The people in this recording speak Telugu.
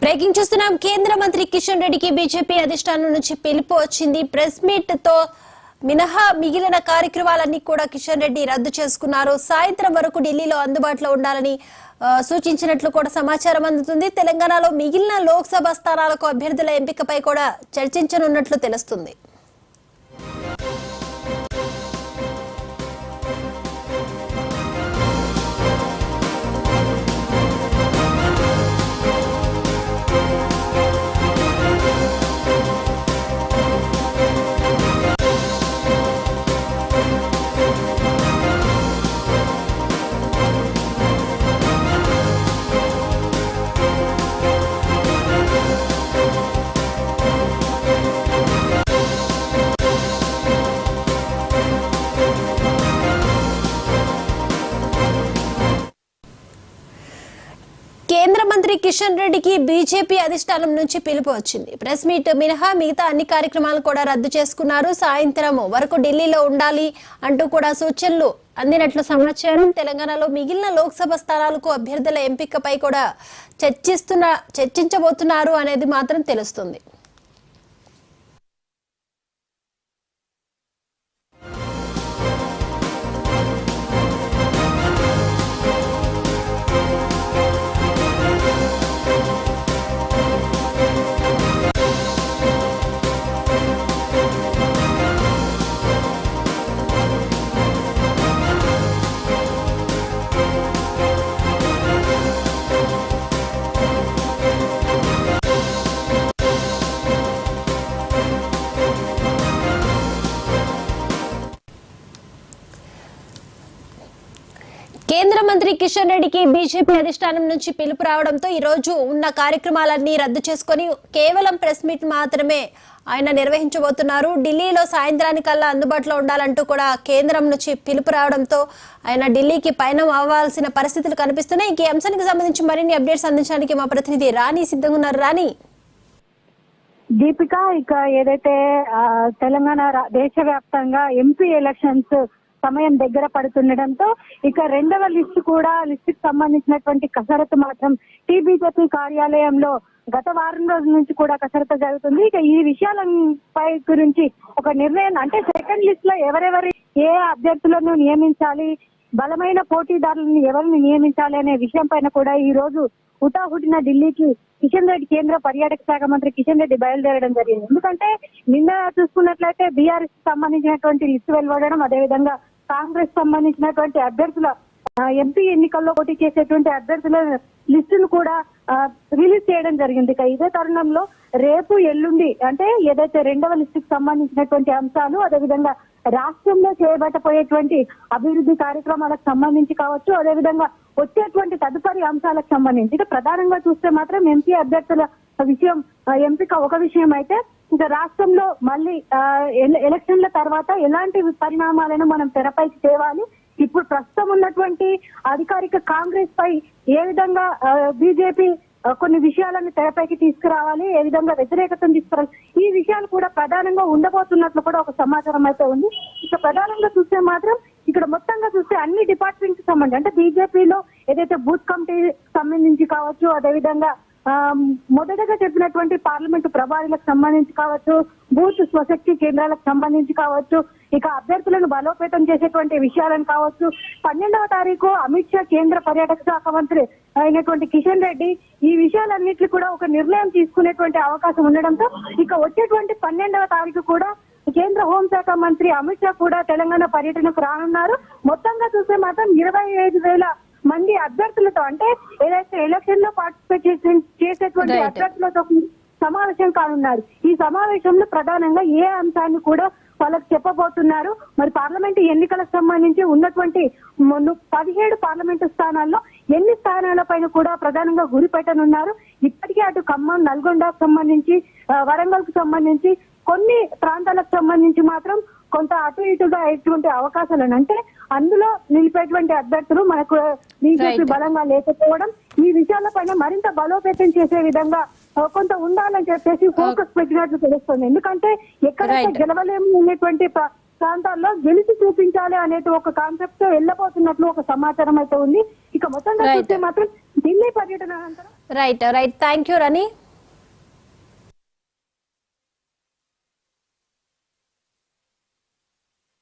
బ్రేకింగ్ చూస్తున్నాం. కేంద్ర మంత్రి కిషన్ రెడ్డికి బీజేపీ అధిష్టానం నుంచి పిలుపు వచ్చింది. ప్రెస్ మీట్ తో మినహా మిగిలిన కార్యక్రమాలన్నీ కూడా కిషన్ రెడ్డి రద్దు చేసుకున్నారు. సాయంత్రం వరకు ఢిల్లీలో అందుబాటులో ఉండాలని సూచించినట్లు కూడా సమాచారం అందుతుంది. తెలంగాణలో మిగిలిన లోక్సభ స్థానాలకు అభ్యర్థుల ఎంపికపై కూడా చర్చించనున్నట్లు తెలుస్తుంది. కేంద్ర మంత్రి కిషన్ రెడ్డికి బీజేపీ అధిష్టానం నుంచి పిలుపు వచ్చింది. ప్రెస్ మీట్ మినహా మిగతా అన్ని కార్యక్రమాలు కూడా రద్దు చేసుకున్నారు. సాయంత్రం వరకు ఢిల్లీలో ఉండాలి అంటూ కూడా సూచనలు అందినట్లు సమాచారం. తెలంగాణలో మిగిలిన లోక్సభ స్థానాలకు అభ్యర్థుల ఎంపికపై కూడా చర్చించబోతున్నారు అనేది మాత్రం తెలుస్తుంది. కేంద్ర మంత్రి కిషన్ రెడ్డికి బీజేపీ అధిష్టానం నుంచి పిలుపు రావడంతో ఈ రోజు ఉన్న కార్యక్రమాలన్నీ రద్దు చేసుకుని కేవలం ప్రెస్ మీట్ మాత్రమే ఆయన నిర్వహించబోతున్నారు. ఢిల్లీలో సాయంత్రానికల్లా అందుబాటులో ఉండాలంటూ కూడా కేంద్రం నుంచి పిలుపు రావడంతో ఆయన ఢిల్లీకి పయనం అవ్వాల్సిన పరిస్థితులు కనిపిస్తున్నాయి. ఈ అంశానికి సంబంధించి మరిన్ని అప్డేట్స్ అందించడానికి మా ప్రతినిధి రాణి సిద్ధంగా ఉన్నారు. రాణి. దీపిక, ఇక ఏదైతే తెలంగాణ దేశవ్యాప్తంగా ఎంపీ ఎలక్షన్స్ సమయం దగ్గర పడుతుండటంతో ఇక రెండవ లిస్టు కి సంబంధించినటువంటి కసరత్తు మాత్రం టీబీజేపీ కార్యాలయంలో గత వారం రోజుల నుంచి కూడా కసరత్తు జరుగుతుంది. ఇక ఈ విషయాలపై గురించి ఒక నిర్ణయం, అంటే సెకండ్ లిస్ట్ లో ఎవరెవరి ఏ అభ్యర్థులను నియమించాలి, బలమైన పోటీదారులను ఎవరిని నియమించాలి అనే విషయం పైన కూడా ఈ రోజు హుటాహుటిన ఢిల్లీకి కిషన్ రెడ్డి, కేంద్ర పర్యాటక శాఖ మంత్రి కిషన్ రెడ్డి బయలుదేరడం జరిగింది. ఎందుకంటే నిన్న చూసుకున్నట్లయితే బీఆర్ఎస్ సంబంధించినటువంటి లిస్టు వెలువడడం, అదేవిధంగా కాంగ్రెస్ సంబంధించినటువంటి అభ్యర్థుల ఎంపీ ఎన్నికల్లో పోటీ చేసేటువంటి అభ్యర్థుల లిస్టును కూడా రిలీజ్ చేయడం జరిగింది. ఇక ఇదే తరుణంలో రేపు ఎల్లుండి అంటే ఏదైతే రెండవ లిస్టుకు సంబంధించినటువంటి అంశాలు, అదేవిధంగా రాష్ట్రంలో చేయబట్టపోయేటువంటి అభివృద్ధి కార్యక్రమాలకు సంబంధించి కావచ్చు, అదేవిధంగా వచ్చేటువంటి తదుపరి అంశాలకు సంబంధించి ప్రధానంగా చూస్తే మాత్రం ఎంపీ అభ్యర్థుల విషయం ఎంపిక ఒక విషయం అయితే, ఇంకా రాష్ట్రంలో మళ్ళీ ఎలక్షన్ల తర్వాత ఎలాంటి పరిణామాలను మనం తెరపైకి తేవాలి, ఇప్పుడు ప్రస్తుతం ఉన్నటువంటి అధికారిక కాంగ్రెస్ పై ఏ విధంగా బీజేపీ కొన్ని విషయాలను తెరపైకి తీసుకురావాలి, ఏ విధంగా వ్యతిరేకతను తీసుకురావాలి, ఈ విషయాలు కూడా ప్రధానంగా ఉండబోతున్నట్లు కూడా ఒక సమాచారం అయితే ఉంది. ఇక ప్రధానంగా చూస్తే మాత్రం ఇక్కడ మొత్తంగా చూస్తే అన్ని డిపార్ట్మెంట్ కి సంబంధించి, అంటే బీజేపీలో ఏదైతే బూత్ కమిటీ సంబంధించి కావచ్చు, అదేవిధంగా మొదటగా చెప్పినటువంటి పార్లమెంటు ప్రభారీలకు సంబంధించి కావచ్చు, బూత్ స్వశక్తి కేంద్రాలకు సంబంధించి కావచ్చు, ఇక అభ్యర్థులను బలోపేతం చేసేటువంటి విషయాలను కావచ్చు, 12వ తారీఖు అమిత్ షా కేంద్ర పర్యాటక శాఖ మంత్రి అయినటువంటి కిషన్ రెడ్డి ఈ విషయాలన్నింటినీ కూడా ఒక నిర్ణయం తీసుకునేటువంటి అవకాశం ఉండడంతో ఇక వచ్చేటువంటి 12వ తారీఖు కూడా కేంద్ర హోంశాఖ మంత్రి అమిత్ షా కూడా తెలంగాణ పర్యటనకు రానున్నారు. మొత్తంగా చూస్తే మాత్రం 25,000 మంది అభ్యర్థులతో, అంటే ఏదైతే ఎలక్షన్ లో పార్టిసిపేట్ చేసేటువంటి అభ్యర్థులతో సమావేశం కానున్నారు. ఈ సమావేశంలో ప్రధానంగా ఏ అంశాన్ని కూడా వాళ్ళకి చెప్పబోతున్నారు, మరి పార్లమెంటు ఎన్నికలకు సంబంధించి ఉన్నటువంటి 17 పార్లమెంటు స్థానాల్లో ఎన్ని స్థానాల పైన కూడా ప్రధానంగా గురి పెట్టనున్నారు. ఇప్పటికే అటు ఖమ్మం, నల్గొండకు సంబంధించి, వరంగల్ కు సంబంధించి కొన్ని ప్రాంతాలకు సంబంధించి మాత్రం కొంత అటు ఇటుగా అయ్యేటువంటి అవకాశాలను, అంటే అందులో నిలిపేటువంటి అభ్యర్థులు మనకు బీజేపీ బలంగా లేకపోవడం, ఈ విషయాలపైన మరింత బలోపేతం చేసే విధంగా కొంత ఉండాలని చెప్పేసి ఫోకస్ పెట్టినట్లు తెలుస్తుంది. ఎందుకంటే ఎక్కడైతే గెలవలేము అనేటువంటి ప్రాంతాల్లో గెలిచి చూపించాలి అనేది ఒక కాన్సెప్ట్ తో వెళ్ళబోతున్నట్లు ఒక సమాచారం అయితే ఉంది. ఇక మొత్తంగా చూస్తే మాత్రం ఢిల్లీ పర్యటన అనంతరం రైట్ థ్యాంక్ యూ రాణి.